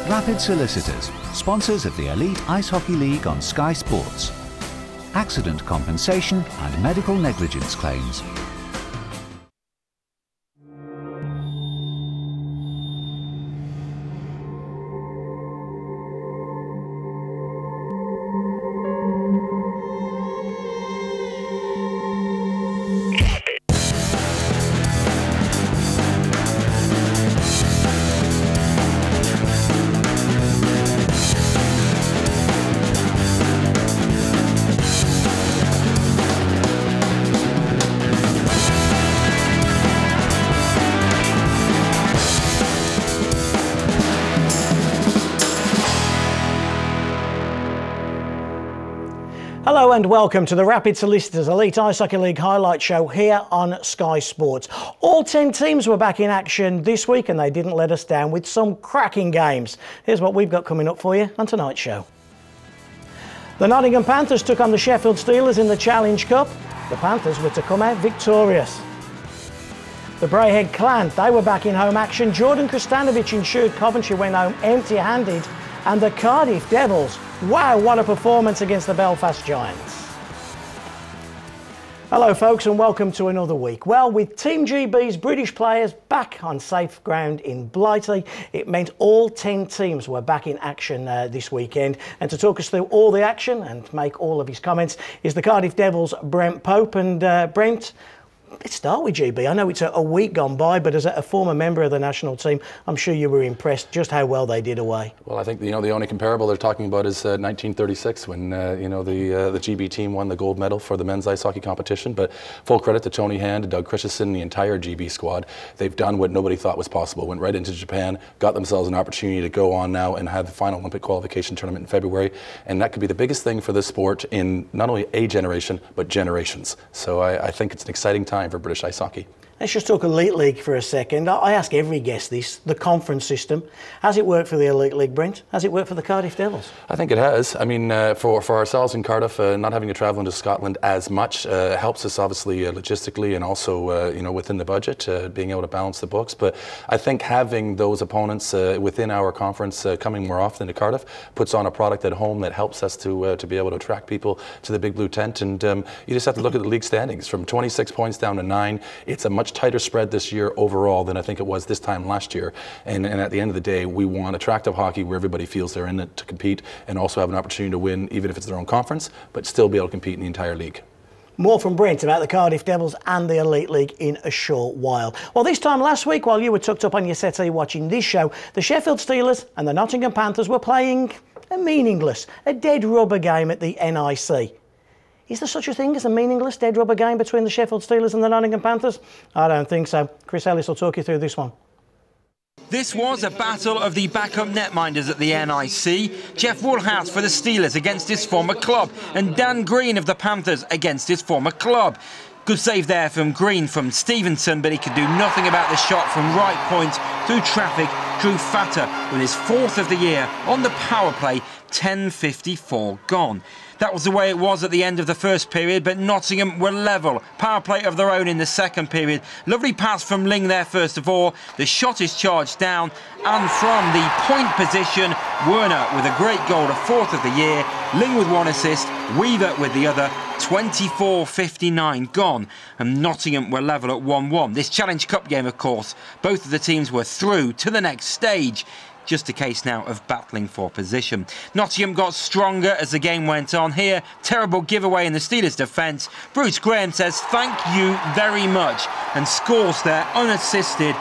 Rapid Solicitors, sponsors of the Elite Ice Hockey League on Sky Sports. Accident compensation and medical negligence claims. Hello and welcome to the Rapid Solicitors Elite Ice Hockey League highlight show here on Sky Sports. All 10 teams were back in action this week and they didn't let us down with some cracking games. Here's what we've got coming up for you on tonight's show. The Nottingham Panthers took on the Sheffield Steelers in the Challenge Cup. The Panthers were to come out victorious. The Braehead Clan, they were back in home action. Jordan Kristanovic ensured Coventry went home empty-handed. And the Cardiff Devils, wow, what a performance against the Belfast Giants. Hello folks and welcome to another week. Well, with Team GB's British players back on safe ground in Blighty, it meant all 10 teams were back in action this weekend. And to talk us through all the action and make all of his comments is the Cardiff Devils' Brent Pope. And Brent, let's start with GB. I know it's a week gone by, but as a former member of the national team, I'm sure you were impressed just how well they did away. Well, I think the only comparable they're talking about is 1936 when the GB team won the gold medal for the men's ice hockey competition. But full credit to Tony Hand, Doug Christensen, the entire GB squad. They've done what nobody thought was possible. Went right into Japan, got themselves an opportunity to go on now and have the final Olympic qualification tournament in February. And that could be the biggest thing for this sport in not only a generation but generations. So I think it's an exciting time for British ice hockey. Let's just talk Elite League for a second. I ask every guest this, the conference system. Has it worked for the Elite League, Brent? Has it worked for the Cardiff Devils? I think it has. I mean, for ourselves in Cardiff, not having to travel into Scotland as much helps us obviously logistically and also within the budget, being able to balance the books. But I think having those opponents within our conference coming more often to Cardiff puts on a product at home that helps us to be able to attract people to the Big Blue Tent. And you just have to look at the league standings from 26 points down to 9. It's a much tighter spread this year overall than I think it was this time last year. And at the end of the day, we want attractive hockey where everybody feels they're in it to compete and also have an opportunity to win, even if it's their own conference, but still be able to compete in the entire league. More from Brent about the Cardiff Devils and the Elite League in a short while. Well, this time last week, while you were tucked up on your settee watching this show, the Sheffield Steelers and the Nottingham Panthers were playing a meaningless, a dead rubber game at the NIC. Is there such a thing as a meaningless dead rubber game between the Sheffield Steelers and the Nottingham Panthers? I don't think so. Chris Ellis will talk you through this one. This was a battle of the backup netminders at the NIC. Jeff Woolhouse for the Steelers against his former club, and Dan Green of the Panthers against his former club. Good save there from Green from Stevenson, but he could do nothing about the shot from right point through traffic. Drew Fatter with his 4th of the year on the power play, 10:54 gone. That was the way it was at the end of the first period, but Nottingham were level. Power play of their own in the second period. Lovely pass from Ling there first of all. The shot is charged down, and from the point position, Werner with a great goal, the 4th of the year. Ling with 1 assist, Weaver with the other. 24:59 gone, and Nottingham were level at 1-1. This Challenge Cup game, of course, both of the teams were through to the next stage. Just a case now of battling for position. Nottingham got stronger as the game went on. Here, terrible giveaway in the Steelers' defence. Bruce Graham says thank you very much and scores there unassisted.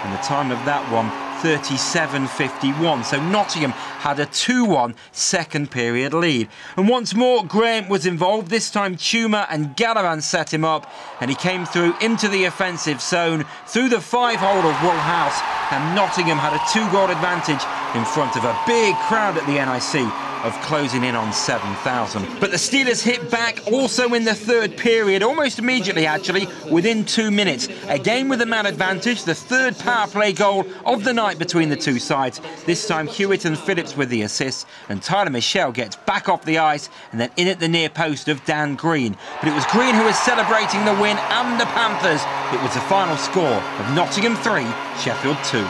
And the time of that one, 37:51. So Nottingham had a 2-1 second period lead. And once more, Graham was involved. This time Tuma and Gallagher set him up, and he came through into the offensive zone through the 5-hole of Woolhouse, and Nottingham had a 2-goal advantage in front of a big crowd at the NIC of closing in on 7,000. But the Steelers hit back also in the third period, almost immediately actually, within 2 minutes. Again with a man advantage, the third power play goal of the night between the two sides. This time Hewitt and Phillips with the assists, and Tyler Michelle gets back off the ice and then in at the near post of Dan Green. But it was Green who was celebrating the win and the Panthers. It was the final score of Nottingham 3, Sheffield 2.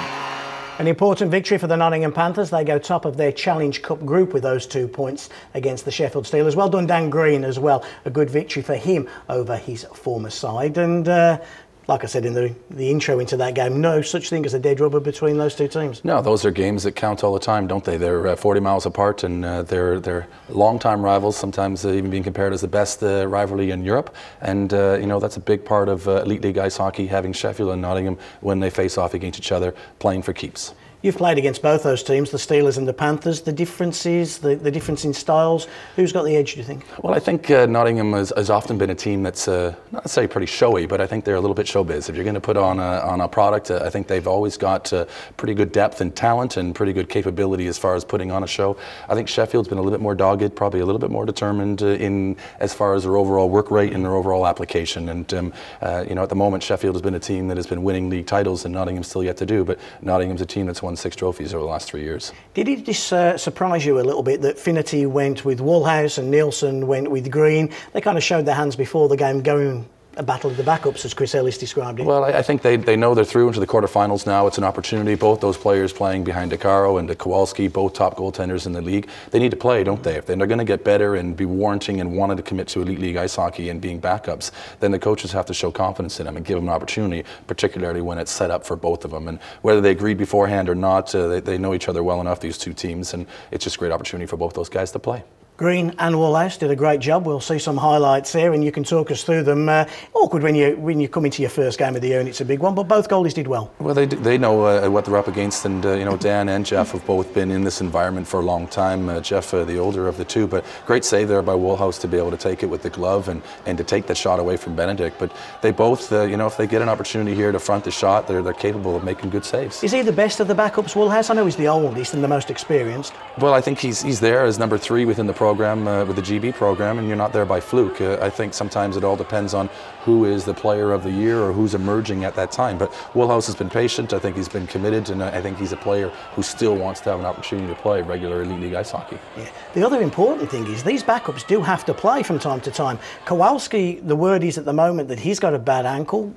An important victory for the Nottingham Panthers. They go top of their Challenge Cup group with those 2 points against the Sheffield Steelers. Well done, Dan Green, as well. A good victory for him over his former side. And like I said in the intro into that game, no such thing as a dead rubber between those 2 teams. No, those are games that count all the time, don't they? They're 40 miles apart, and they're long-time rivals, sometimes even being compared as the best rivalry in Europe. And, you know, that's a big part of Elite League ice hockey, having Sheffield and Nottingham, when they face off against each other, playing for keeps. You've played against both those teams, the Steelers and the Panthers. The differences, the difference in styles, who's got the edge, do you think? Well, I think Nottingham has often been a team that's not necessarily pretty showy, but I think they're a little bit showbiz. If you're going to put on a product, I think they've always got pretty good depth and talent and pretty good capability as far as putting on a show. I think Sheffield's been a little bit more dogged, probably a little bit more determined in as far as their overall work rate and their overall application. And you know, at the moment, Sheffield has been a team that has been winning league titles, and Nottingham's still yet to do. But Nottingham's a team that's won 6 trophies over the last 3 years. Did it surprise you a little bit that Finnerty went with Woolhouse and Nielsen went with Green? They kind of showed their hands before the game, going a battle of the backups, as Chris Ellis described it. Well, I think they know they're through into the quarterfinals now. It's an opportunity. Both those players playing behind DeCaro and Kowalski, both top goaltenders in the league, they need to play, don't they? If they're going to get better and be warranting and wanting to commit to Elite League ice hockey and being backups, then the coaches have to show confidence in them and give them an opportunity, particularly when it's set up for both of them. And whether they agreed beforehand or not, they know each other well enough, these 2 teams, and it's just a great opportunity for both those guys to play. Green and Woolhouse did a great job. We'll see some highlights here, and you can talk us through them. Awkward when you come into your first game of the year and it's a big one, but both goalies did well. Well, they know what they're up against, and you know, Dan and Jeff have both been in this environment for a long time. Jeff, the older of the 2, but great save there by Woolhouse to be able to take it with the glove and to take that shot away from Benedict. But they both, you know, if they get an opportunity here to front the shot, they're capable of making good saves. Is he the best of the backups, Woolhouse? I know he's the oldest and the most experienced. Well, I think he's there as number 3 within the program, with the GB program, and you're not there by fluke. I think sometimes it all depends on who is the player of the year or who's emerging at that time. But Woolhouse has been patient. I think he's been committed, and I think he's a player who still wants to have an opportunity to play regular Elite League ice hockey. Yeah. The other important thing is these backups do have to play from time to time. Kowalski, the word is at the moment that he's got a bad ankle.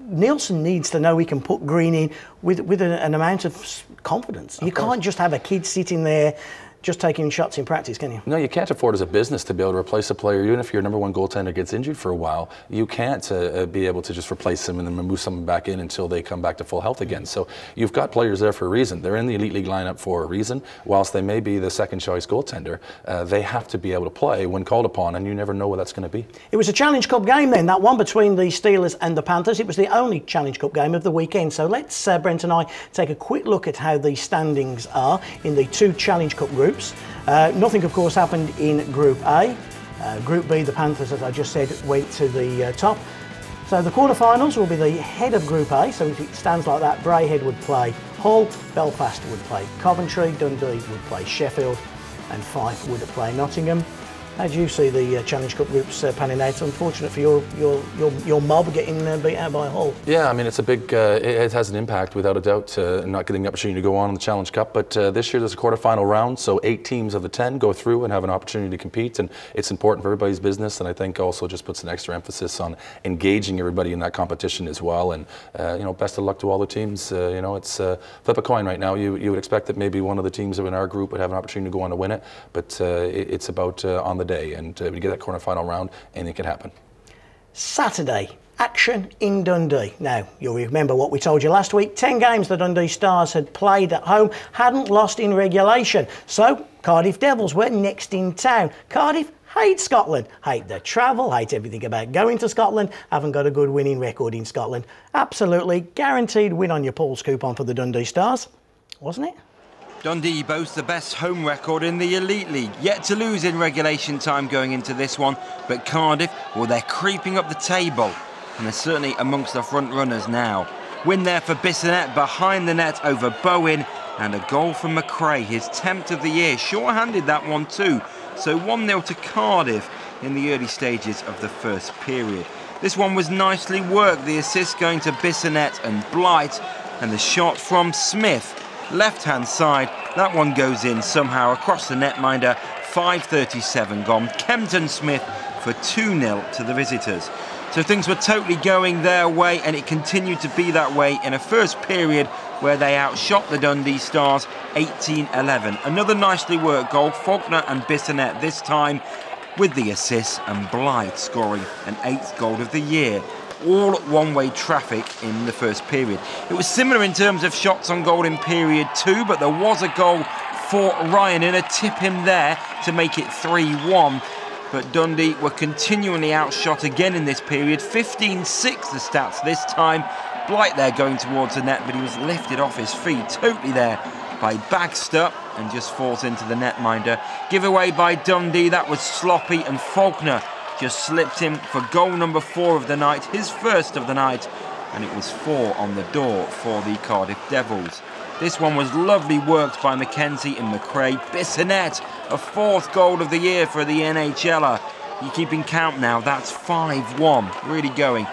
Nielsen needs to know he can put Green in with an amount of confidence. You can't just have a kid sitting there just taking shots in practice, can you? No, you can't afford as a business to be able to replace a player. Even if your number 1 goaltender gets injured for a while, you can't be able to just replace them and then move someone back in until they come back to full health again. So you've got players there for a reason. They're in the Elite League lineup for a reason. Whilst they may be the second choice goaltender, they have to be able to play when called upon, and you never know what that's going to be. It was a Challenge Cup game then, that one between the Steelers and the Panthers. It was the only Challenge Cup game of the weekend. So let's, Brent and I, take a quick look at how the standings are in the 2 Challenge Cup groups. Nothing, of course, happened in Group A. Group B, the Panthers, as I just said, went to the top. So the quarterfinals will be the head of Group A. So if it stands like that, Braehead would play Hull, Belfast would play Coventry, Dundee would play Sheffield, and Fife would play Nottingham. How do you see the Challenge Cup groups panning out? Unfortunate for your mob getting beat out by Hull. Yeah, I mean, it's a big, it has an impact without a doubt, not getting the opportunity to go on in the Challenge Cup. But this year there's a quarterfinal round, so 8 teams of the 10 go through and have an opportunity to compete, and it's important for everybody's business. And I think also just puts an extra emphasis on engaging everybody in that competition as well. And you know, best of luck to all the teams. You know, it's flip a coin right now. You would expect that maybe one of the teams in our group would have an opportunity to go on to win it, but it's about on the day, and we get that quarterfinal round, anything can happen. Saturday, action in Dundee. Now, you'll remember what we told you last week. 10 games the Dundee Stars had played at home, hadn't lost in regulation. So, Cardiff Devils were next in town. Cardiff hate Scotland, hate the travel, hate everything about going to Scotland, haven't got a good winning record in Scotland. Absolutely guaranteed win on your Paul's coupon for the Dundee Stars, wasn't it? Dundee boasts the best home record in the Elite League, yet to lose in regulation time going into this one. But Cardiff, well, they're creeping up the table, and they're certainly amongst the front runners now. Win there for Bissonnette behind the net over Bowen, and a goal from McRae, his 10th of the year. Sure-handed that one too. So 1-0 to Cardiff in the early stages of the first period. This one was nicely worked, the assist going to Bissonnette and Blight, and the shot from Smith. Left-hand side, that one goes in somehow across the netminder. 5:37 gone. Kempton Smith for 2-0 to the visitors. So things were totally going their way, and it continued to be that way in a first period where they outshot the Dundee Stars 18-11. Another nicely worked goal, Faulkner and Bissonnette this time with the assists, and Blight scoring an 8th goal of the year. All one-way traffic in the first period. It was similar in terms of shots on goal in period 2, but there was a goal for Ryan and a tip in there to make it 3-1. But Dundee were continually outshot again in this period. 15-6 the stats this time. Blight there going towards the net, but he was lifted off his feet totally there by Baxter and just falls into the netminder. Giveaway by Dundee, that was sloppy, and Faulkner just slipped him for goal number 4 of the night, his first of the night, and it was 4 on the door for the Cardiff Devils. This one was lovely worked by Mackenzie and McRae. Bissonnette, a 4th goal of the year for the EIHL. You're keeping count now, that's 5-1, really going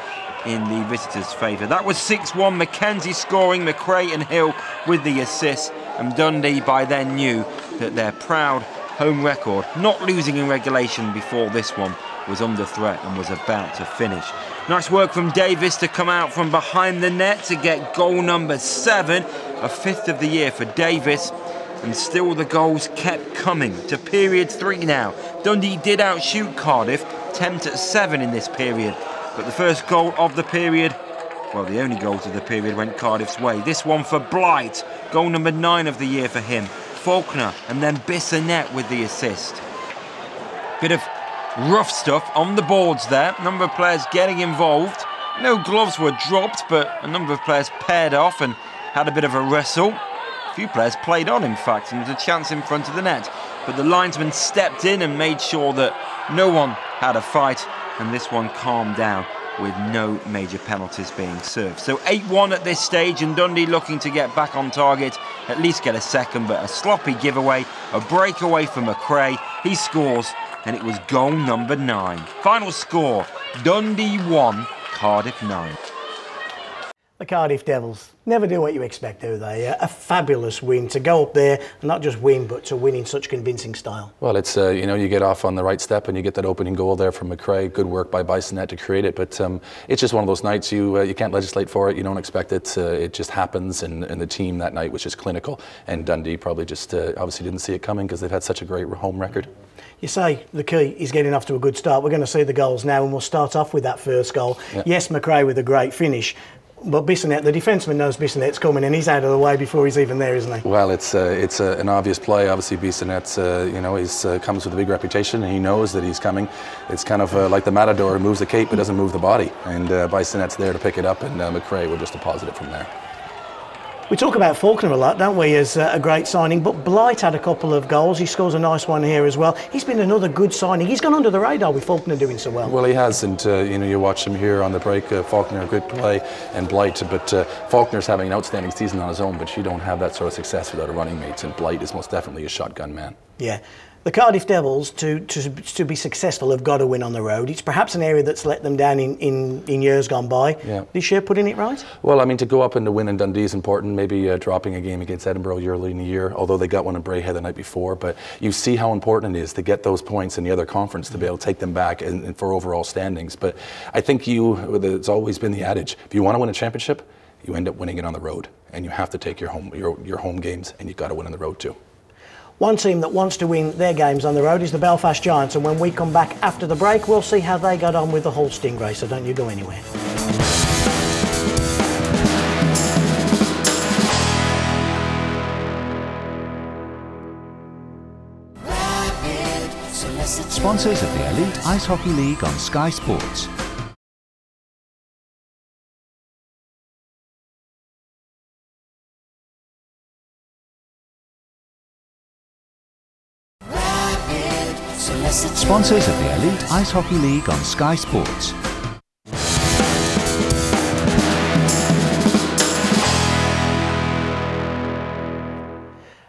in the visitors' favour. That was 6-1, Mackenzie scoring, McRae and Hill with the assist, and Dundee by then knew that their proud home record, not losing in regulation before this one, was under threat and was about to finish. Nice work from Davis to come out from behind the net to get goal number 7, a 5th of the year for Davis, and still the goals kept coming to period 3 now. Dundee did outshoot Cardiff 10-7 in this period, but the first goal of the period, well, the only goals of the period went Cardiff's way. This one for Blight, goal number 9 of the year for him. Faulkner and then Bissonnette with the assist. Bit of rough stuff on the boards there. A number of players getting involved. No gloves were dropped, but a number of players paired off and had a bit of a wrestle. A few players played on, in fact, and there was a chance in front of the net. But the linesman stepped in and made sure that no one had a fight, and this one calmed down with no major penalties being served. So 8-1 at this stage, and Dundee looking to get back on target, at least get a second, but a sloppy giveaway, a breakaway for McRae. He scores, and it was goal number 9. Final score, Dundee 1, Cardiff 9. The Cardiff Devils never do what you expect, do they? A fabulous win to go up there and not just win, but to win in such convincing style. Well, it's you know, you get off on the right step and you get that opening goal there from McRae. Good work by Bissonnette to create it, but it's just one of those nights you can't legislate for it. You don't expect it. It just happens, and the team that night was just clinical. And Dundee probably just obviously didn't see it coming because they've had such a great home record. You say the key is getting off to a good start. We're going to see the goals now, and we'll start off with that first goal. Yeah. Yes, McRae with a great finish. But Bissonnette, the defenseman knows Bissonnette's coming and he's out of the way before he's even there, isn't he? Well, it's an obvious play. Obviously, Bissonnette, you know, he's comes with a big reputation and he knows that he's coming. It's kind of like the matador who moves the cape but doesn't move the body. And Bissonnette's there to pick it up, and McRae will just deposit it from there. We talk about Faulkner a lot, don't we, as a great signing, but Blight had a couple of goals. He scores a nice one here as well. He's been another good signing. He's gone under the radar with Faulkner doing so well. Well, he has, and you know, you watch him here on the break. Faulkner, a good play, and Blight, but Faulkner's having an outstanding season on his own, but you don't have that sort of success without a running mate, and Blight is most definitely a shotgun man. Yeah. The Cardiff Devils, to be successful, have got to win on the road. It's perhaps an area that's let them down in years gone by. Yeah. This year, putting it right? Well, I mean, to go up and to win in Dundee is important. Maybe dropping a game against Edinburgh early in the year, although they got one in Braehead the night before. But you see how important it is to get those points in the other conference to be able to take them back and for overall standings. But I think it's always been the adage, if you want to win a championship, you end up winning it on the road. And you have to take your home games, and you've got to win on the road too. One team that wants to win their games on the road is the Belfast Giants, and when we come back after the break, we'll see how they got on with the Hull Stingrays, so don't you go anywhere. Sponsors of the Elite Ice Hockey League on Sky Sports. Sponsors of the Elite Ice Hockey League on Sky Sports.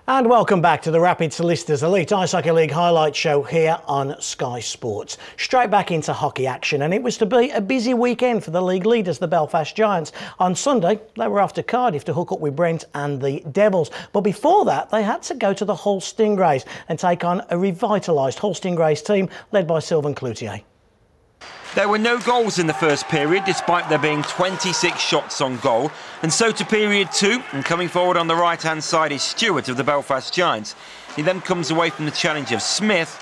And welcome back to the Rapid Solicitors Elite Ice Hockey League highlight show here on Sky Sports. Straight back into hockey action, and it was to be a busy weekend for the league leaders, the Belfast Giants. On Sunday, they were off to Cardiff to hook up with Brent and the Devils. But before that, they had to go to the Hull Stingrays and take on a revitalised Hull Stingrays team led by Sylvain Cloutier. There were no goals in the first period, despite there being 26 shots on goal. And so to period 2, and coming forward on the right-hand side is Stewart of the Belfast Giants. He then comes away from the challenge of Smith,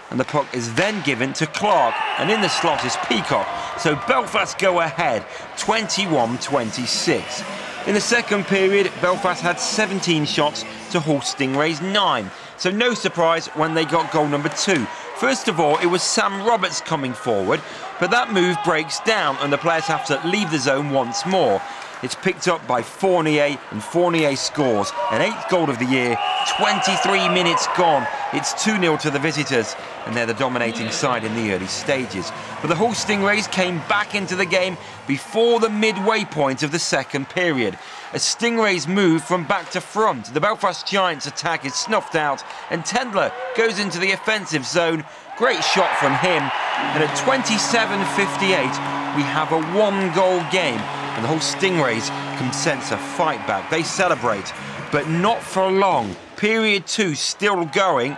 and the puck is then given to Clark, and in the slot is Peacock. So Belfast go ahead, 21-26. In the second period, Belfast had 17 shots to Hull Stingrays 9. So no surprise when they got goal number 2. First of all, it was Sam Roberts coming forward, but that move breaks down and the players have to leave the zone once more. It's picked up by Fournier, and Fournier scores an 8th goal of the year. 23 minutes gone. It's 2-0 to the visitors, and they're the dominating side in the early stages. But the Hull Stingrays came back into the game before the midway point of the second period. As Stingrays move from back to front, the Belfast Giants attack is snuffed out, and Tendler goes into the offensive zone. Great shot from him, and at 27:58, we have a 1-goal game. And the Hull Stingrays can sense a fight back. They celebrate, but not for long. Period 2 still going,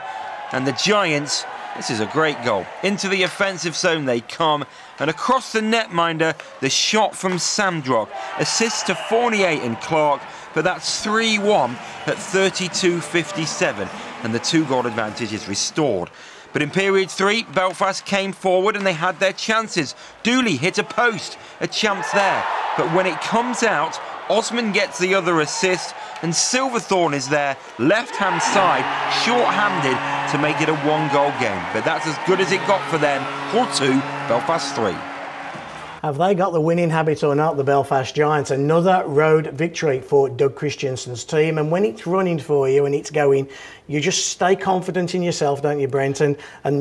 and the Giants, this is a great goal. Into the offensive zone they come, and across the netminder, the shot from Samdrock. Assist to Fournier and Clark, but that's 3-1 at 32:57, and the 2-goal advantage is restored. But in period 3, Belfast came forward and they had their chances. Dooley hit a post, a chance there. But when it comes out, Osman gets the other assist, and Silverthorne is there, left-hand side, short-handed, to make it a 1-goal game. But that's as good as it got for them. Hull 2, Belfast 3. Have they got the winning habit or not, the Belfast Giants? Another road victory for Doug Christiansen's team. And when it's running for you and it's going, you just stay confident in yourself, don't you, Brent? And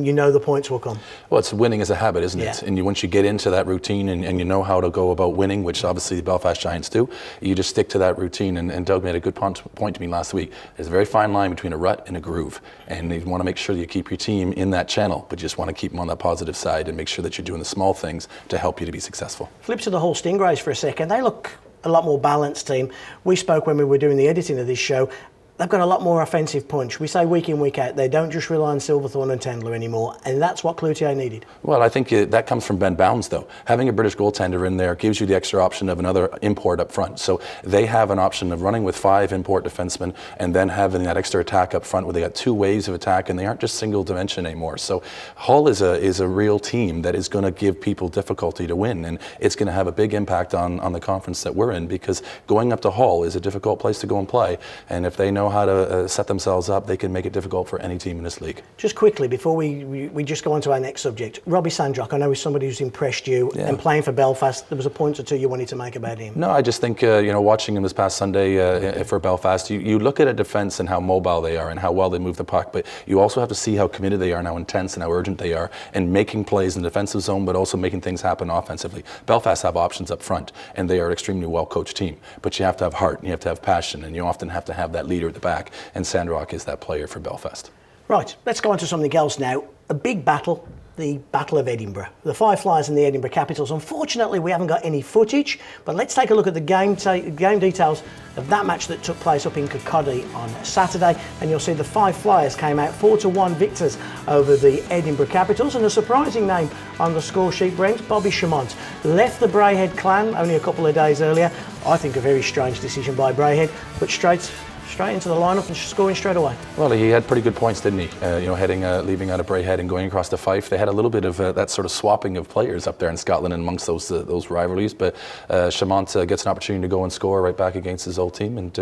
you know the points will come. Well, it's winning as a habit, isn't it? Yeah. And once you get into that routine and you know how to go about winning, which obviously the Belfast Giants do, you just stick to that routine. And Doug made a good point to me last week. There's a very fine line between a rut and a groove. And you want to make sure that you keep your team in that channel, but you just want to keep them on that positive side and make sure that you're doing the small things to help you to be successful. Flip to the Hull Stingrays for a second. They look a lot more balanced team. We spoke when we were doing the editing of this show. They've got a lot more offensive punch. We say week in, week out, they don't just rely on Silverthorne and Tendler anymore, and that's what Cloutier needed. Well, I think that comes from Ben Bounds, though. Having a British goaltender in there gives you the extra option of another import up front. So they have an option of running with 5 import defensemen and then having that extra attack up front where they got 2 waves of attack and they aren't just single dimension anymore. So Hull is a real team that is going to give people difficulty to win, and it's going to have a big impact on the conference that we're in, because going up to Hull is a difficult place to go and play, and if they know how to set themselves up, they can make it difficult for any team in this league. Just quickly, before we just go on to our next subject, Robbie Sandrock, I know he's somebody who's impressed you, and playing for Belfast, there was a point or two you wanted to make about him. No, I just think, watching him this past Sunday for Belfast, you look at a defence and how mobile they are and how well they move the puck, but you also have to see how committed they are and how intense and how urgent they are, and making plays in the defensive zone, but also making things happen offensively. Belfast have options up front, and they are an extremely well-coached team, but you have to have heart, and you have to have passion, and you often have to have that leader at the back. And Sandrock is that player for Belfast. Right, let's go on to something else now. A big battle, the Battle of Edinburgh. The Five Flyers and the Edinburgh Capitals. Unfortunately, we haven't got any footage, but let's take a look at the game details of that match that took place up in Kirkcaldy on Saturday, and you'll see the Five Flyers came out 4-1 victors over the Edinburgh Capitals, and a surprising name on the score sheet, Brent, Bobby Chamont. Left the Braehead clan only a couple of days earlier. I think a very strange decision by Braehead, but straight into the lineup and scoring straight away. Well, he had pretty good points, didn't he? Leaving out of Braehead and going across to Fife. They had a little bit of that sort of swapping of players up there in Scotland and amongst those rivalries. But Chamont gets an opportunity to go and score right back against his old team, and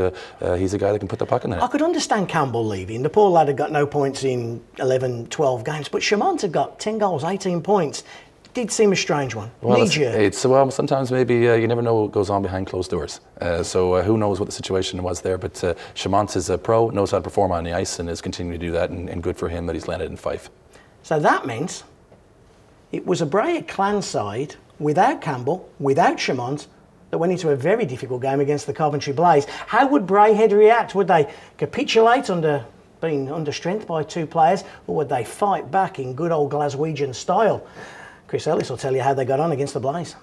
he's a guy that can put the puck in there. I could understand Campbell leaving. The poor lad had got no points in 11, 12 games, but Chamont had got 10 goals, 18 points. Did seem a strange one. Well, sometimes maybe you never know what goes on behind closed doors. So who knows what the situation was there. But Chamont is a pro, knows how to perform on the ice, and is continuing to do that, and good for him that he's landed in Fife. So that meant it was a Braehead clan side without Campbell, without Chamont, that went into a very difficult game against the Coventry Blaze. How would Braehead react? Would they capitulate being under strength by 2 players, or would they fight back in good old Glaswegian style? Chris Ellis will tell you how they got on against the Blaze.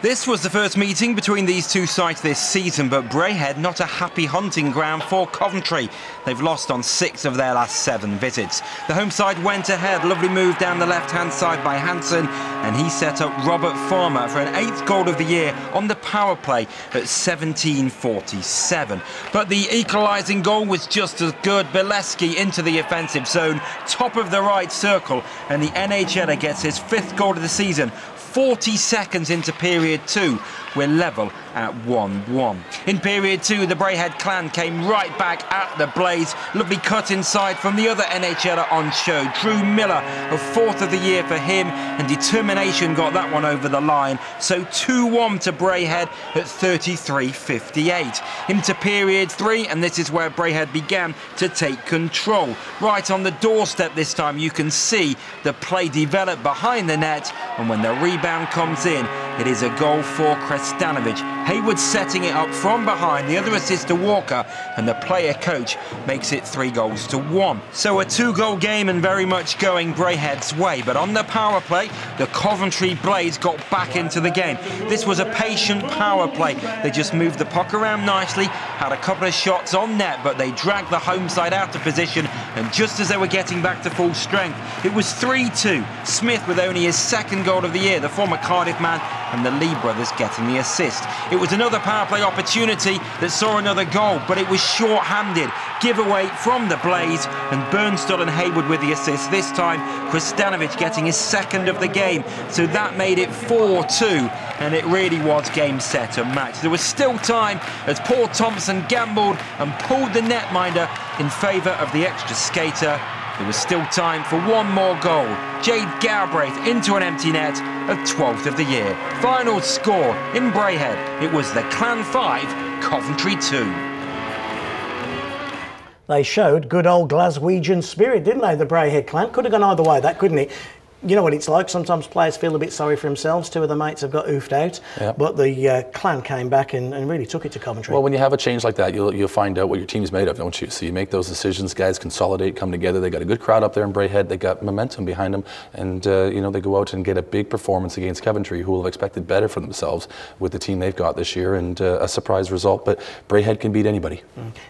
This was the first meeting between these two sides this season, but Braehead not a happy hunting ground for Coventry. They've lost on 6 of their last 7 visits. The home side went ahead, lovely move down the left-hand side by Hansen, and he set up Robert Farmer for an 8th goal of the year on the power play at 17:47. But the equalising goal was just as good. Bileski into the offensive zone, top of the right circle, and the NHLer gets his 5th goal of the season. 40 seconds into period 2, we're level at 1-1. In period 2, the Braehead clan came right back at the blaze. Lovely cut inside from the other NHLer on show, Drew Miller, a 4th of the year for him, and determination got that one over the line. So 2-1 to Braehead at 33:58. Into period 3, and this is where Braehead began to take control. Right on the doorstep this time, you can see the play develop behind the net, and when the rebound comes in, it is a goal for Krestanovic. Hayward setting it up from behind, the other assist to Walker, and the player coach makes it 3-1. So a 2-goal game and very much going Braehead's way. But on the power play, the Coventry Blaze got back into the game. This was a patient power play. They just moved the puck around nicely, had a couple of shots on net, but they dragged the home side out of position, and just as they were getting back to full strength, it was 3-2. Smith with only his 2nd goal of the year, the former Cardiff man, and the Lee brothers getting the assist. It was another power play opportunity that saw another goal, but it was short-handed. Giveaway from the Blaze, and Bernstad and Hayward with the assist. This time, Krestanovic getting his 2nd of the game, so that made it 4-2, and it really was game, set and match. There was still time as Paul Thompson gambled and pulled the netminder in favour of the extra skater. There was still time for one more goal. Jade Galbraith into an empty net, a 12th of the year. Final score in Braehead, it was the Clan 5, Coventry 2. They showed good old Glaswegian spirit, didn't they, the Braehead clan? Could have gone either way, that, couldn't it? You know what it's like, sometimes players feel a bit sorry for themselves. 2 of the mates have got oofed out, yep. But the clan came back and really took it to Coventry. Well, when you have a change like that, you'll find out what your team's made of, don't you? So you make those decisions, guys consolidate, come together. They got a good crowd up there in Braehead, they got momentum behind them, and they go out and get a big performance against Coventry, who will have expected better for themselves with the team they've got this year, and a surprise result, but Braehead can beat anybody.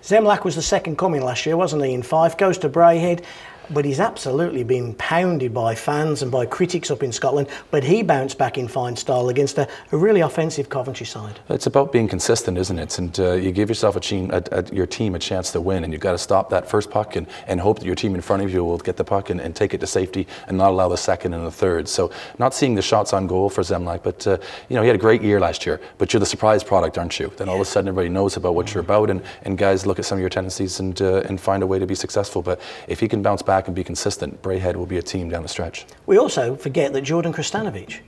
Zemlak was the 2nd coming last year, wasn't he, in Fife, goes to Braehead. But he's absolutely been pounded by fans and by critics up in Scotland, but he bounced back in fine style against a really offensive Coventry side. It's about being consistent, isn't it? And you give yourself your team a chance to win, and you've got to stop that first puck and hope that your team in front of you will get the puck and take it to safety and not allow the 2nd and the 3rd. So not seeing the shots on goal for Zemlak, but he had a great year last year, but you're the surprise product, aren't you? Then all of a sudden everybody knows about what you're about, and guys look at some of your tendencies and find a way to be successful. But if he can bounce back and be consistent, Braehead will be a team down the stretch. We also forget that Jordan Krestanovic,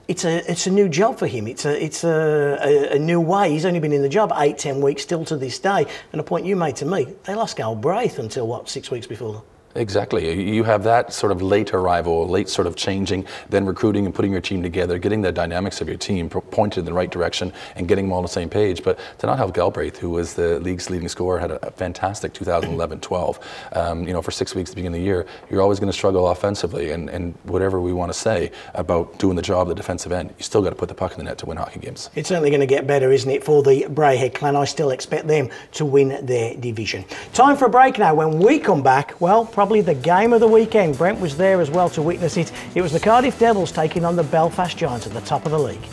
it's a new job for him. It's a new way. He's only been in the job 8-10 weeks still to this day. And a point you made to me, they lost Galbraith until what, 6 weeks before? Exactly. You have that sort of late arrival, late sort of changing, then recruiting and putting your team together, getting the dynamics of your team pointed in the right direction and getting them all on the same page. But to not have Galbraith, who was the league's leading scorer, had a fantastic 2011-12. For 6 weeks at the beginning of the year, you're always going to struggle offensively, and whatever we want to say about doing the job of the defensive end, you still got to put the puck in the net to win hockey games. It's certainly going to get better, isn't it, for the Braehead clan? I still expect them to win their division. Time for a break now. When we come back, well, probably the game of the weekend. Brent was there as well to witness it. It was the Cardiff Devils taking on the Belfast Giants at the top of the league.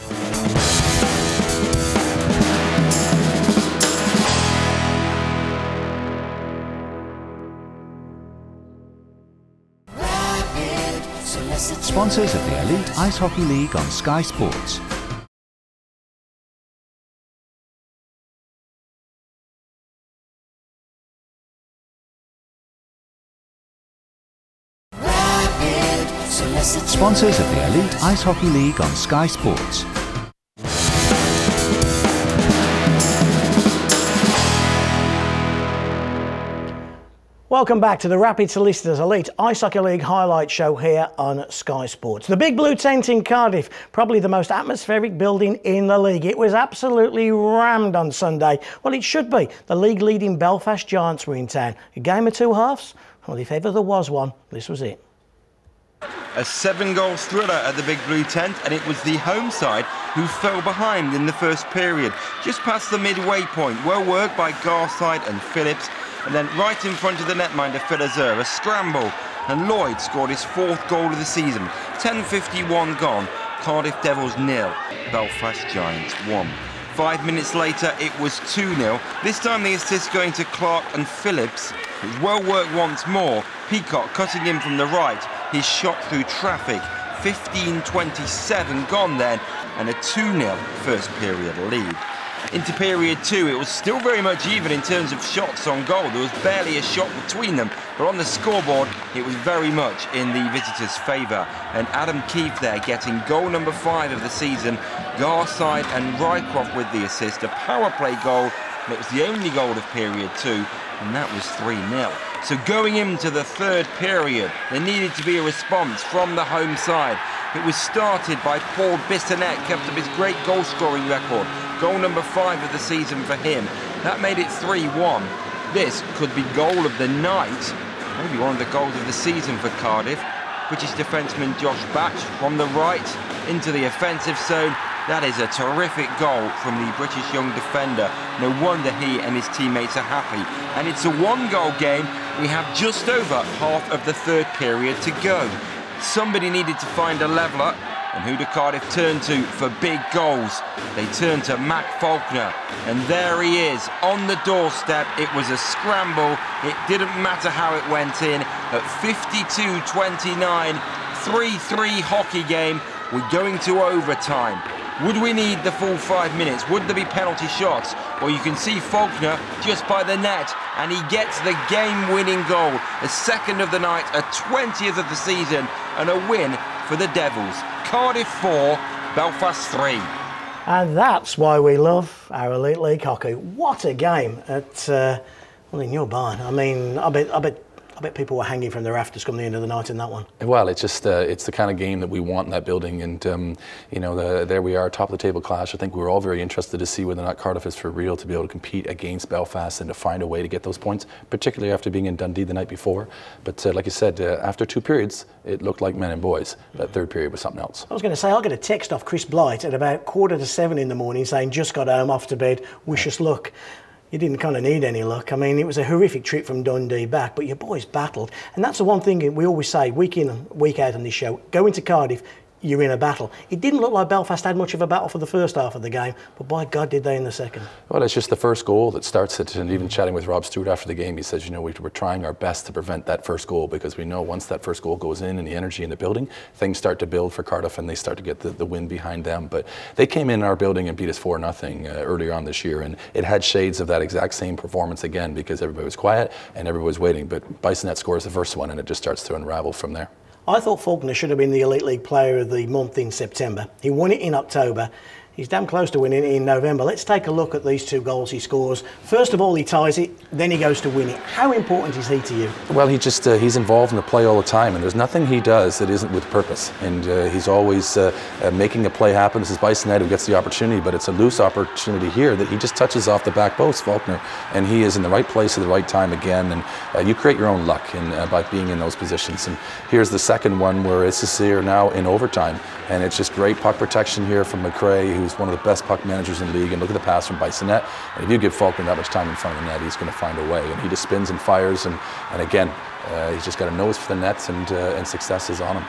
Sponsors of the Elite Ice Hockey League on Sky Sports. Sponsors of the Elite Ice Hockey League on Sky Sports. Welcome back to the Rapid Solicitors Elite Ice Hockey League highlight show here on Sky Sports. The Big Blue Tent in Cardiff, probably the most atmospheric building in the league. It was absolutely rammed on Sunday. Well, it should be. The league leading Belfast Giants were in town. A game of 2 halves? Well, if ever there was one, this was it. A 7-goal thriller at the Big Blue Tent, and it was the home side who fell behind in the first period. Just past the midway point, well worked by Garside and Phillips, and then right in front of the netminder Philazer, a scramble, and Lloyd scored his 4th goal of the season. 10:51 gone, Cardiff Devils 0, Belfast Giants 1. 5 minutes later, it was 2-0. This time the assist going to Clark and Phillips. It was well worked once more. Peacock cutting in from the right. His shot through traffic. 15:27 gone then, and a 2-0 first period lead. Into period 2, it was still very much even in terms of shots on goal. There was barely a shot between them, but on the scoreboard, it was very much in the visitors' favour. And Adam Keefe there getting goal number 5 of the season. Garside and Rycroft with the assist, a power play goal, and it was the only goal of period 2, and that was 3-0. So going into the third period, there needed to be a response from the home side. It was started by Paul Bissonnette, kept up his great goal-scoring record. Goal number 5 of the season for him. That made it 3-1. This could be goal of the night, maybe one of the goals of the season for Cardiff. British defenceman Josh Batch from the right into the offensive zone. That is a terrific goal from the British young defender. No wonder he and his teammates are happy. And it's a 1-goal game. We have just over half of the third period to go. Somebody needed to find a leveller, and who do Cardiff turn to for big goals? They turn to Mac Faulkner, and there he is on the doorstep. It was a scramble. It didn't matter how it went in. At 52:29, 3-3 hockey game. We're going to overtime. Would we need the full 5 minutes? Would there be penalty shots? Well, you can see Faulkner just by the net, and he gets the game-winning goal. A 2nd of the night, a 20th of the season, and a win for the Devils. Cardiff 4, Belfast 3. And that's why we love our Elite League hockey. What a game at, well, in your barn. I mean, I bet people were hanging from the rafters come the end of the night in that one. Well, it's just it's the kind of game that we want in that building, and you know, there we are, top of the table clash. I think we were all very interested to see whether or not Cardiff is for real to be able to compete against Belfast and to find a way to get those points, particularly after being in Dundee the night before. But like you said, after 2 periods, it looked like men and boys. That third period was something else. I was going to say, I got a text off Chris Blight at about 6:45 in the morning saying, just got home, off to bed, wish us luck. You didn't kind of need any luck. I mean, it was a horrific trip from Dundee back, but your boys battled. And that's the one thing we always say, week in and week out on this show, go into Cardiff, you're in a battle. It didn't look like Belfast had much of a battle for the first half of the game, but by God did they in the second. Well, it's just the first goal that starts it, and even chatting with Rob Stewart after the game, he says, you know, we're trying our best to prevent that first goal, because we know once that first goal goes in and the energy in the building, things start to build for Cardiff and they start to get the win behind them. But they came in our building and beat us 4-0 earlier on this year, and it had shades of that exact same performance again, because everybody was quiet and everybody was waiting. But Bissonnette scores the first one and it just starts to unravel from there. I thought Faulkner should have been the Elite League Player of the Month in September. He won it in October. He's damn close to winning it in November. Let's take a look at these 2 goals he scores. First of all, he ties it, then he goes to win it. How important is he to you? Well, he's involved in the play all the time, and there's nothing he does that isn't with purpose. And he's always making a play happen. This is Bissonnette who gets the opportunity, but it's a loose opportunity here that he just touches off the back post, Faulkner, and he is in the right place at the right time again. And you create your own luck by being in those positions. And here's the second one where it's just here now in overtime, and it's just great puck protection here from McRae, who's one of the best puck managers in the league. And look at the pass from Bissonnette. And if you give Faulkner that much time in front of the net, he's going to find a way. And he just spins and fires. And again, he's just got a nose for the nets, and success is on him.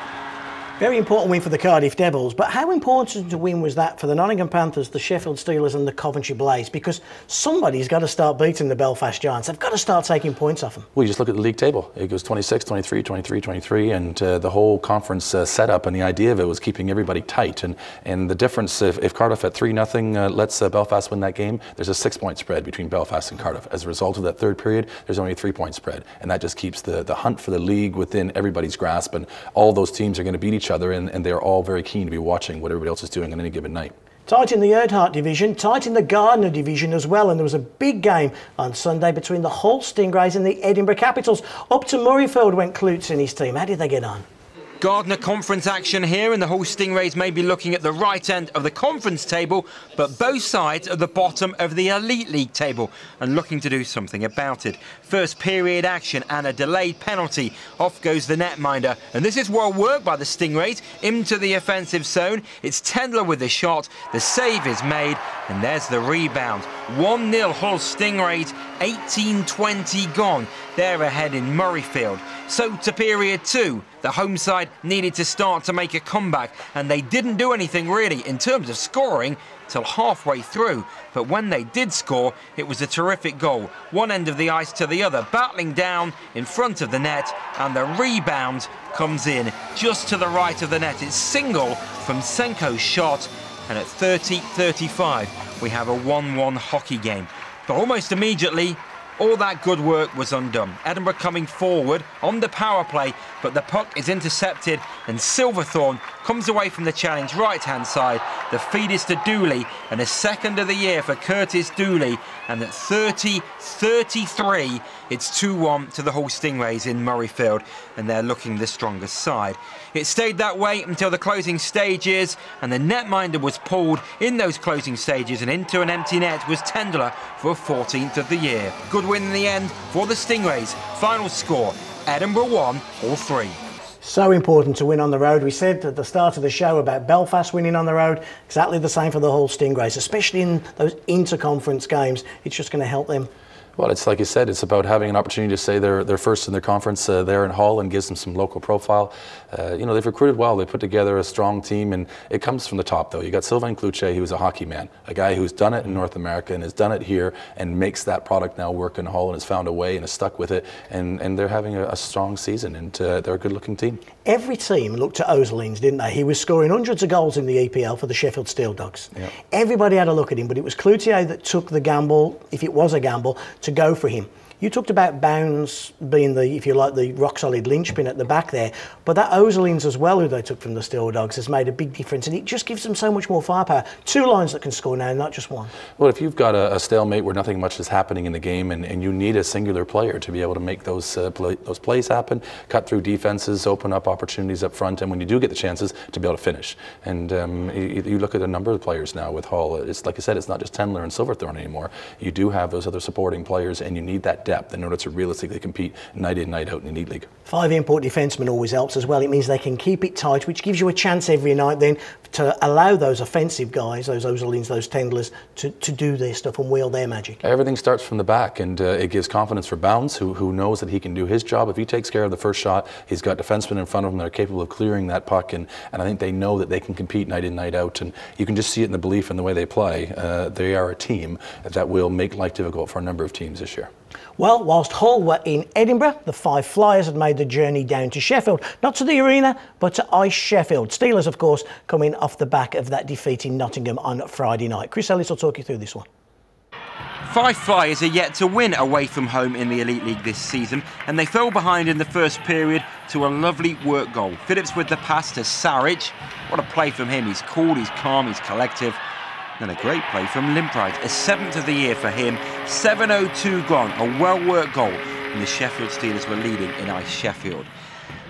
Very important win for the Cardiff Devils, but how important a win was that for the Nottingham Panthers, the Sheffield Steelers and the Coventry Blaze? Because somebody's got to start beating the Belfast Giants. They've got to start taking points off them. Well, you just look at the league table. It goes 26, 23, 23, 23, and the whole conference setup, and the idea of it was keeping everybody tight. And the difference, if Cardiff at 3-0 lets Belfast win that game, there's a 6-point spread between Belfast and Cardiff. As a result of that third period, there's only a 3-point spread, and that just keeps the hunt for the league within everybody's grasp, and all those teams are going to beat each other, and they're all very keen to be watching what everybody else is doing on any given night. Tight in the Earnhardt division, tight in the Gardner division as well, and there was a big game on Sunday between the Hull Stingrays and the Edinburgh Capitals. Up to Murrayfield went Klutz and his team. How did they get on? Gardner Conference action here, and the Hull Stingrays may be looking at the right end of the conference table, but both sides at the bottom of the Elite League table and looking to do something about it. First period action and a delayed penalty. Off goes the netminder, and this is well worked by the Stingrays into the offensive zone. It's Tendler with the shot, the save is made, and there's the rebound. 1-0 Hull Stingrays, 18-20 gone. They're ahead in Murrayfield. So to period 2, the home side needed to start to make a comeback, and they didn't do anything really in terms of scoring till halfway through. But when they did score, it was a terrific goal. One end of the ice to the other, battling down in front of the net, and the rebound comes in just to the right of the net. It's single from Senko's shot, and at 30-35, we have a 1-1 hockey game. But almost immediately, all that good work was undone. Edinburgh coming forward on the power play, but the puck is intercepted, and Silverthorne comes away from the challenge right-hand side. The feed is to Dooley, and a second of the year for Curtis Dooley. And at 30-33, it's 2-1 to the Hull Stingrays in Murrayfield, and they're looking the strongest side. It stayed that way until the closing stages, and the netminder was pulled in those closing stages, and into an empty net was Tendler for a 14th of the year. Good win in the end for the Stingrays. Final score, Edinburgh 1, Hull 3. So important to win on the road. We said at the start of the show about Belfast winning on the road. Exactly the same for the Hull Stingrays, especially in those inter-conference games. It's just going to help them. Well, it's like you said, it's about having an opportunity to say they're first in their conference there in Hull, and gives them some local profile. You know, they've recruited well. They put together a strong team, and it comes from the top, though. You got Sylvain Cloutier, who's a hockey man, a guy who's done it in North America and has done it here and makes that product now work in Hull, and has found a way and has stuck with it. And they're having a strong season, and they're a good-looking team. Every team looked at Ozelines, didn't they? He was scoring hundreds of goals in the EPL for the Sheffield Steel Dogs. Yep. Everybody had a look at him, but it was Cloutier that took the gamble, if it was a gamble, to go for him. You talked about Bounds being the, if you like, the rock-solid linchpin at the back there, but that Ozelines as well, who they took from the Steel Dogs, has made a big difference, and it just gives them so much more firepower. Two lines that can score now, not just one. Well, if you've got a stalemate where nothing much is happening in the game, and you need a singular player to be able to make those plays happen, cut through defenses, open up opportunities up front, and when you do get the chances, to be able to finish. And you look at a number of players now with Hull. It's like I said, it's not just Tendler and Silverthorne anymore. You do have those other supporting players, and you need that depth in order to realistically compete night in, night out in the Elite League. 5 import defensemen always helps as well. It means they can keep it tight, which gives you a chance every night then to allow those offensive guys, those Ozelines, those Tendlers, to do their stuff and wheel their magic. Everything starts from the back, and it gives confidence for Bounds, who knows that he can do his job. If he takes care of the first shot, he's got defensemen in front of him that are capable of clearing that puck, and I think they know that they can compete night in, night out, and you can just see it in the belief in the way they play. They are a team that will make life difficult for a number of teams this year. Well, whilst Hull were in Edinburgh, the 5 Flyers had made the journey down to Sheffield. Not to the arena, but to Ice Sheffield. Steelers, of course, coming off the back of that defeat in Nottingham on Friday night. Chris Ellis will talk you through this one. 5 Flyers are yet to win away from home in the Elite League this season, and they fell behind in the first period to a lovely work goal. Phillips with the pass to Saric. What a play from him. He's cool, he's calm, he's collective. And a great play from Limpride, a 7th of the year for him. 7:02 gone, a well-worked goal, and the Sheffield Steelers were leading in Ice Sheffield.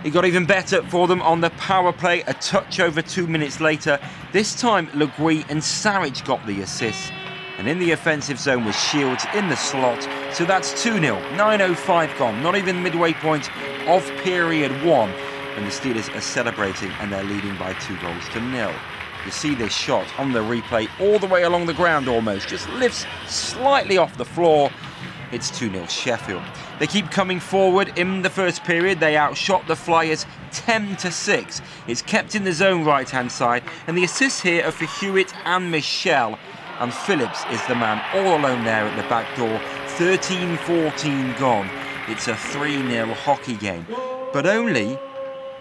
It got even better for them on the power play, a touch over 2 minutes later. This time, Le Gui and Saric got the assist. And in the offensive zone was Shields in the slot. So that's 2-0, 9:05 gone, not even midway point of period 1. And the Steelers are celebrating, and they're leading by 2-0. You see this shot on the replay all the way along the ground almost, just lifts slightly off the floor. It's 2-0 Sheffield. They keep coming forward in the first period. They outshot the Flyers 10-6. It's kept in the zone right-hand side, and the assists here are for Hewitt and Michelle. And Phillips is the man all alone there at the back door. 13-14 gone. It's a 3-0 hockey game. But only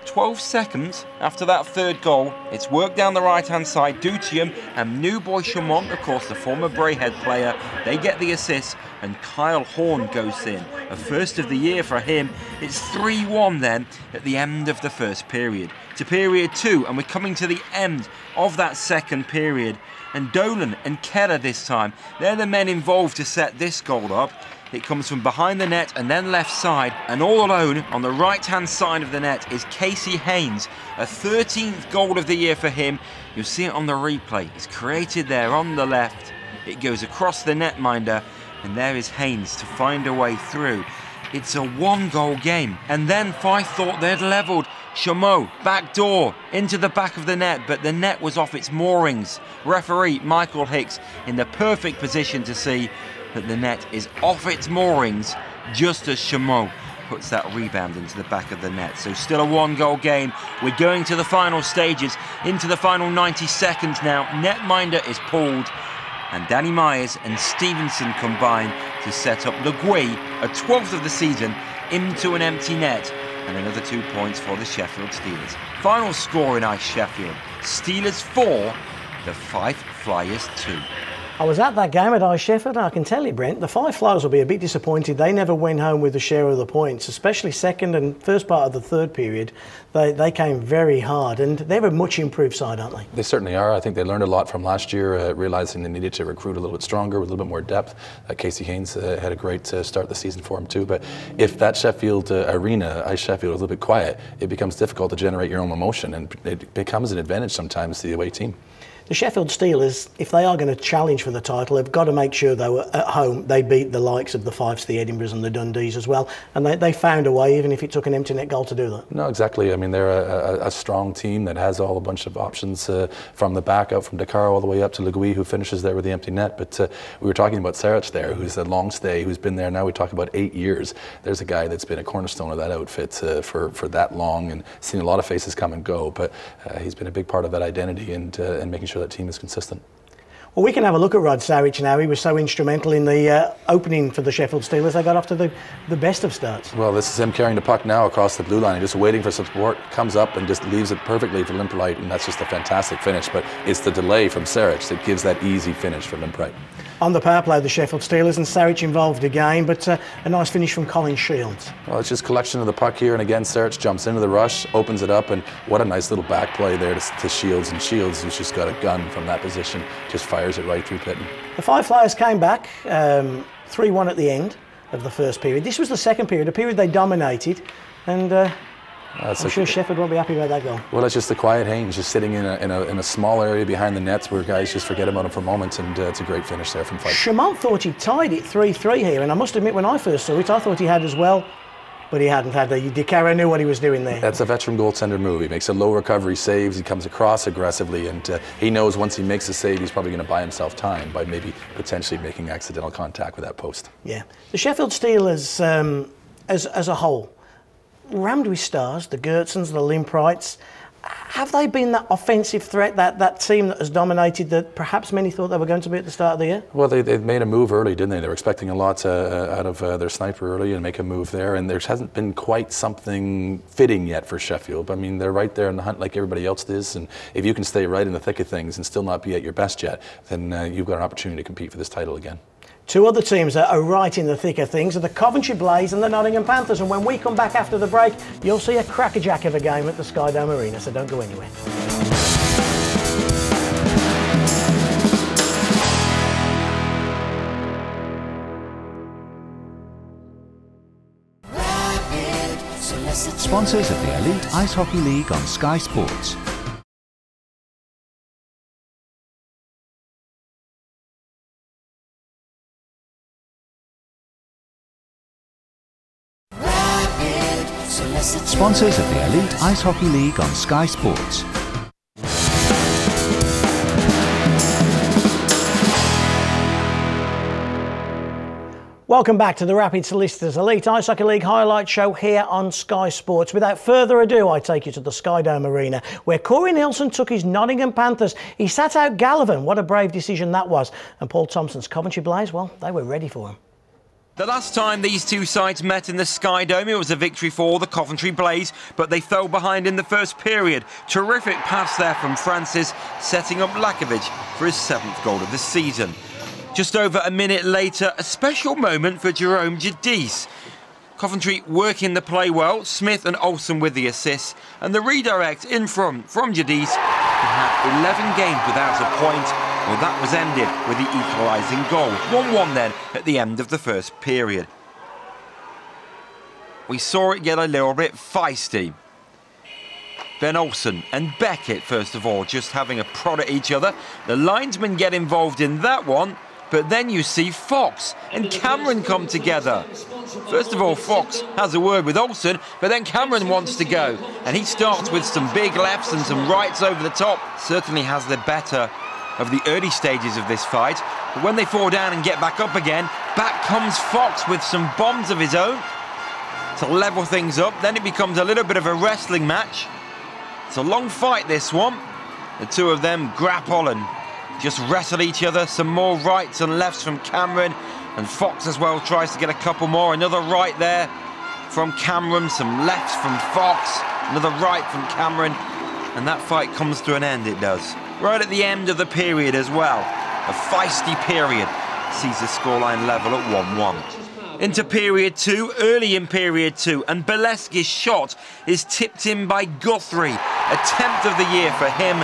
12 seconds after that third goal, it's worked down the right-hand side. Dutium and New Boy Chamont, of course the former Brayhead player, they get the assist, and Kyle Horn goes in. A first of the year for him. It's 3-1 then at the end of the first period. To period 2, and we're coming to the end of that second period. and Dolan and Keller this time. They're the men involved to set this goal up. It comes from behind the net and then left side, and all alone on the right-hand side of the net is Casey Haynes, a 13th goal of the year for him. You'll see it on the replay. It's created there on the left. It goes across the netminder, and there is Haynes to find a way through. It's a one-goal game, and then Fife thought they'd levelled. Chameau, back door, into the back of the net, but the net was off its moorings. Referee Michael Hicks in the perfect position to see that the net is off its moorings just as Chameau puts that rebound into the back of the net. So still a one-goal game. We're going to the final stages, into the final 90 seconds now. Netminder is pulled, and Danny Myers and Stevenson combine to set up Le Gouy, a 12th of the season, into an empty net, and another 2 points for the Sheffield Steelers. Final score in Ice Sheffield, Steelers 4, the Fife Flyers 2. I was at that game at Ice Sheffield, and I can tell you, Brent, the Fife Flyers will be a bit disappointed. They never went home with a share of the points, especially second and first part of the third period. They came very hard, and they're a much improved side, aren't they? They certainly are. I think they learned a lot from last year, realising they needed to recruit a little bit stronger, with a little bit more depth. Casey Haynes had a great start of the season for him too, but if that Sheffield arena, Ice Sheffield, is a little bit quiet, it becomes difficult to generate your own emotion, and it becomes an advantage sometimes to the away team. The Sheffield Steelers, if they are going to challenge for the title, they've got to make sure, though, at home they beat the likes of the Fifes, the Edinburghs and the Dundees as well. And they found a way, even if it took an empty net goal to do that. No, exactly. I mean, they're a strong team that has a bunch of options from the back out from Dakar all the way up to Le Gouy, who finishes there with the empty net. But we were talking about Saric there, who's a long stay, who's been there now, we talk about 8 years. There's a guy that's been a cornerstone of that outfit for that long, and seen a lot of faces come and go. But he's been a big part of that identity and making sure that team is consistent. Well, we can have a look at Rod Saric now. He was so instrumental in the opening for the Sheffield Steelers. They got off to the best of starts. Well, this is him carrying the puck now across the blue line. He's just waiting for some support, comes up and just leaves it perfectly for Limprite, and that's just a fantastic finish. But it's the delay from Saric that gives that easy finish for Limprite. On the power play, the Sheffield Steelers, and Saric involved again, but a nice finish from Colin Shields. Well, it's just collection of the puck here, and again, Saric jumps into the rush, opens it up, and what a nice little back play there to Shields. And Shields, who's just got a gun from that position, just fires it right through Pitton. The Five Flyers came back 3-1 at the end of the first period. This was the second period, a period they dominated, and I'm sure Sheffield won't be happy about that goal. Well, it's just the quiet Haynes, just sitting in a small area behind the nets where guys just forget about him for a moment, and it's a great finish there from Fife. Chamont thought he tied it 3-3 here, and I must admit, when I first saw it, I thought he had as well, but he hadn't had. Dakar knew what he was doing there. That's a veteran goaltender move. He makes a low recovery save, he comes across aggressively, and he knows once he makes a save, he's probably going to buy himself time by maybe potentially making accidental contact with that post. Yeah. The Sheffield Steelers, as a whole, rammed with stars, the Gertsons, the Limprites. Have they been that offensive threat, that team that has dominated that perhaps many thought they were going to be at the start of the year? Well, they made a move early, didn't they? They were expecting a lot out of their sniper early and make a move there, and there hasn't been quite something fitting yet for Sheffield. I mean, they're right there in the hunt like everybody else is, and if you can stay right in the thick of things and still not be at your best yet, then you've got an opportunity to compete for this title again. Two other teams that are right in the thick of things are the Coventry Blaze and the Nottingham Panthers. And when we come back after the break, you'll see a crackerjack of a game at the Sky Dome Arena, so don't go anywhere. Sponsors of the Elite Ice Hockey League on Sky Sports. Sponsors of the Elite Ice Hockey League on Sky Sports. Welcome back to the Rapid Solicitors Elite Ice Hockey League highlight show here on Sky Sports. Without further ado, I take you to the Sky Dome Arena, where Corey Nielsen took his Nottingham Panthers. He sat out Gallivan. What a brave decision that was. And Paul Thompson's Coventry Blaze, well, they were ready for him. The last time these two sides met in the Sky Dome, it was a victory for the Coventry Blaze, but they fell behind in the first period. Terrific pass there from Francis, setting up Lakovic for his 7th goal of the season. Just over a minute later, a special moment for Jerome Jadis. Coventry working the play well, Smith and Olsen with the assists, and the redirect in from Jadis, who had 11 games without a point, Well, that was ended with the equalising goal. 1-1 then at the end of the first period. We saw it get a little bit feisty. Ben Olsen and Beckett, first of all, just having a prod at each other. The linesmen get involved in that one, but then you see Fox and Cameron come together. First of all, Fox has a word with Olsen, but then Cameron wants to go. And he starts with some big lefts and some rights over the top. Certainly has the better of the early stages of this fight. But when they fall down and get back up again, back comes Fox with some bombs of his own to level things up. Then it becomes a little bit of a wrestling match. It's a long fight, this one. The two of them grapple and just wrestle each other. Some more rights and lefts from Cameron. And Fox as well tries to get a couple more. Another right there from Cameron. Some lefts from Fox. Another right from Cameron. And that fight comes to an end, it does. Right at the end of the period as well. A feisty period sees the scoreline level at 1-1. Into period 2, early in period 2, and Bileski's shot is tipped in by Guthrie. Attempt of the year for him,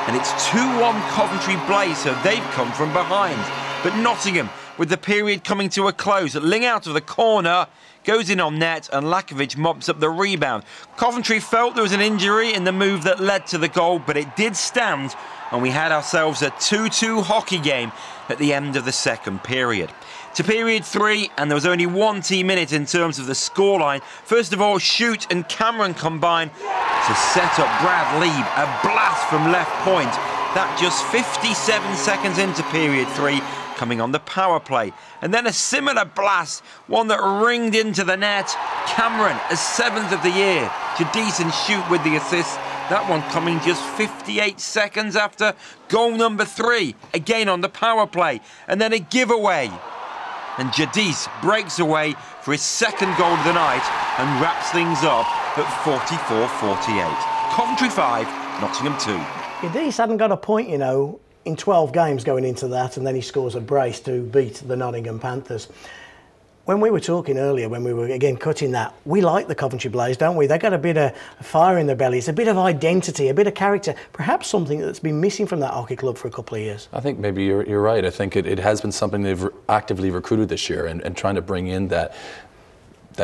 and it's 2-1 Coventry Blaze, so they've come from behind. But Nottingham, with the period coming to a close, Ling out of the corner, goes in on net, and Lakovic mops up the rebound. Coventry felt there was an injury in the move that led to the goal, but it did stand, and we had ourselves a 2-2 hockey game at the end of the second period. To period 3, and there was only 1 team in it in terms of the scoreline. First of all, Shute and Cameron combine to set up Brad Lieb, a blast from left point. That just 57 seconds into period 3, coming on the power play. And then a similar blast, one that ringed into the net. Cameron, a 7th of the year. Jadis and Shute with the assist. That one coming just 58 seconds after goal number 3, again on the power play. And then a giveaway. And Jadis breaks away for his second goal of the night and wraps things up at 44-48. Coventry 5, Nottingham 2. Jadis hadn't got a point, you know, in 12 games going into that, and then he scores a brace to beat the Nottingham Panthers. When we were talking earlier, when we were again cutting that, we like the Coventry Blaze, don't we? They got a bit of fire in their bellies, a bit of identity, a bit of character, perhaps something that's been missing from that hockey club for a couple of years. I think maybe you're right. I think it has been something they've actively recruited this year and trying to bring in that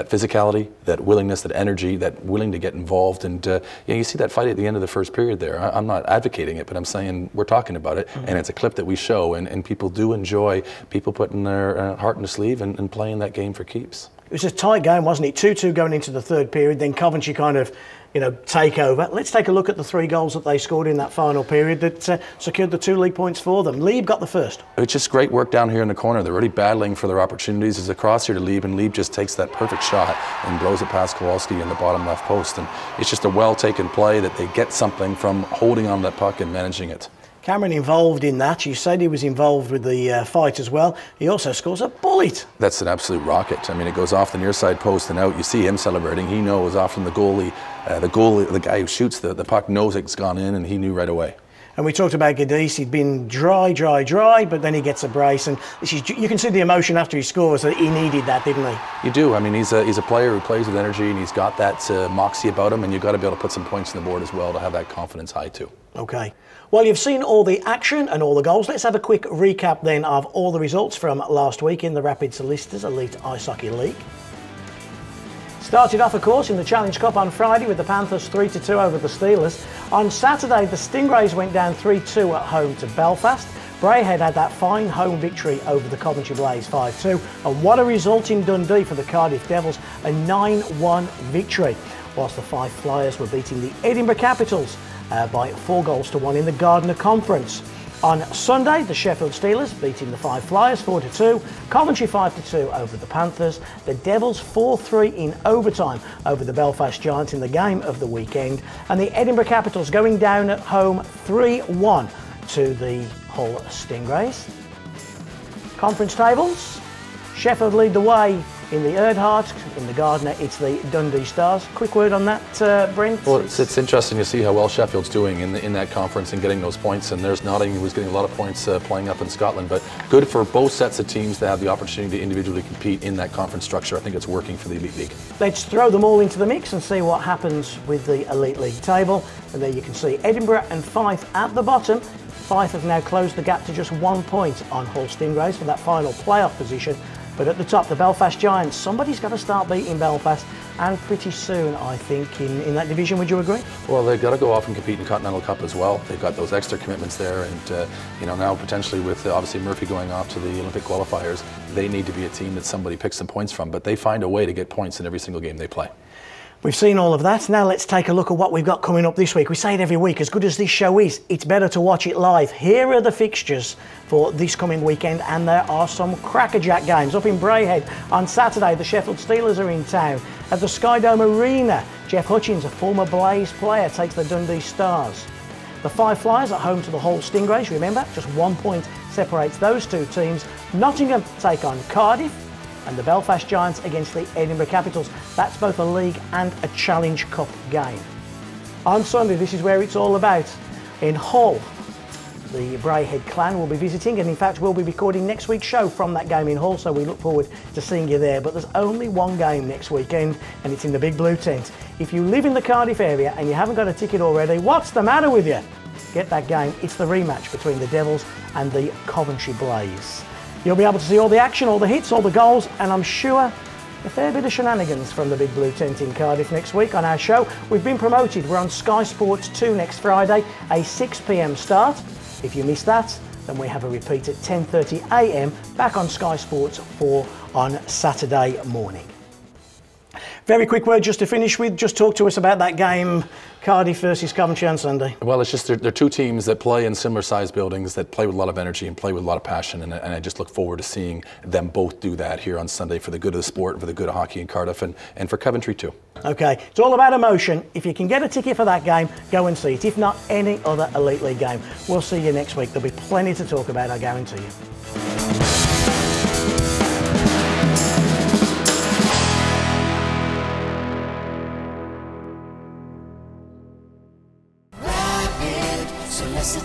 physicality, that willingness, that energy, that willing to get involved. And you see that fight at the end of the first period there. I'm not advocating it, but I'm saying we're talking about it, and it's a clip that we show, and people do enjoy people putting their heart in the sleeve and playing that game for keeps. It was a tight game, wasn't it? 2-2 going into the third period, then Coventry kind of, you know, take over. Let's take a look at the 3 goals that they scored in that final period that secured the 2 league points for them. Lieb got the first. It's just great work down here in the corner. They're really battling for their opportunities. There's a cross here to Lieb, and Lieb just takes that perfect shot and blows it past Kowalski in the bottom left post. And it's just a well-taken play that they get something from holding on that puck and managing it. Cameron involved in that. You said he was involved with the fight as well. He also scores a bullet. That's an absolute rocket. I mean, it goes off the near side post and out. You see him celebrating. He knows often the goalie, the guy who shoots the puck knows it's gone in, and he knew right away. And we talked about Jadis. He'd been dry, but then he gets a brace, and you can see the emotion after he scores. That he needed that, didn't he? You do. I mean, he's a player who plays with energy, and he's got that moxie about him, and you've got to be able to put some points on the board as well to have that confidence high too. Okay. Well, you've seen all the action and all the goals. Let's have a quick recap then of all the results from last week in the Rapid Solicitors Elite Ice Hockey League. Started off, of course, in the Challenge Cup on Friday with the Panthers 3-2 over the Steelers. On Saturday, the Stingrays went down 3-2 at home to Belfast. Braehead had that fine home victory over the Coventry Blaze 5-2. And what a result in Dundee for the Cardiff Devils, a 9-1 victory. Whilst the Fife Flyers were beating the Edinburgh Capitals by 4-1 in the Gardner Conference. On Sunday, the Sheffield Steelers beating the Fife Flyers 4-2, Coventry 5-2 over the Panthers, the Devils 4-3 in overtime over the Belfast Giants in the game of the weekend, and the Edinburgh Capitals going down at home 3-1 to the Hull Stingrays. Conference tables, Sheffield lead the way in the Erdhart, in the Gardner it's the Dundee Stars. Quick word on that, Brent? Well, it's interesting to see how well Sheffield's doing in that conference and getting those points, and there's Nottingham who's getting a lot of points playing up in Scotland, but good for both sets of teams to have the opportunity to individually compete in that conference structure. I think it's working for the Elite League. Let's throw them all into the mix and see what happens with the Elite League table. And there you can see Edinburgh and Fife at the bottom. Fife have now closed the gap to just 1 point on Hull Stingrays for that final playoff position. But at the top, the Belfast Giants, somebody's got to start beating Belfast, and pretty soon, I think, in that division. Would you agree? Well, they've got to go off and compete in the Continental Cup as well. They've got those extra commitments there, and you know, now potentially with obviously Murphy going off to the Olympic qualifiers, they need to be a team that somebody picks some points from, but they find a way to get points in every single game they play. We've seen all of that. Now let's take a look at what we've got coming up this week. We say it every week, as good as this show is, it's better to watch it live. Here are the fixtures for this coming weekend, and there are some crackerjack games. Up in Braehead on Saturday, the Sheffield Steelers are in town. At the Skydome Arena, Jeff Hutchins, a former Blaze player, takes the Dundee Stars. The Five Flyers at home to the Hull Stingrays. Remember, just 1 point separates those two teams. Nottingham take on Cardiff, and the Belfast Giants against the Edinburgh Capitals. That's both a League and a Challenge Cup game. On Sunday, this is where it's all about. In Hull, the Braehead clan will be visiting, and in fact we'll be recording next week's show from that game in Hull, so we look forward to seeing you there. But there's only one game next weekend, and it's in the Big Blue Tent. If you live in the Cardiff area and you haven't got a ticket already, what's the matter with you? Get that game. It's the rematch between the Devils and the Coventry Blaze. You'll be able to see all the action, all the hits, all the goals, and I'm sure a fair bit of shenanigans from the Big Blue Tent in Cardiff next week on our show. We've been promoted. We're on Sky Sports 2 next Friday, a 6 p.m. start. If you miss that, then we have a repeat at 10:30 a.m. back on Sky Sports 4 on Saturday morning. Very quick word just to finish with. Just talk to us about that game, Cardiff versus Coventry on Sunday. Well, it's just they're two teams that play in similar sized buildings, that play with a lot of energy and play with a lot of passion, and I just look forward to seeing them both do that here on Sunday for the good of the sport, for the good of hockey in Cardiff, and for Coventry too. Okay, it's all about emotion. If you can get a ticket for that game, go and see it. If not, any other Elite League game. We'll see you next week. There'll be plenty to talk about, I guarantee you.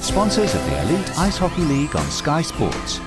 Sponsors of the Elite Ice Hockey League on Sky Sports.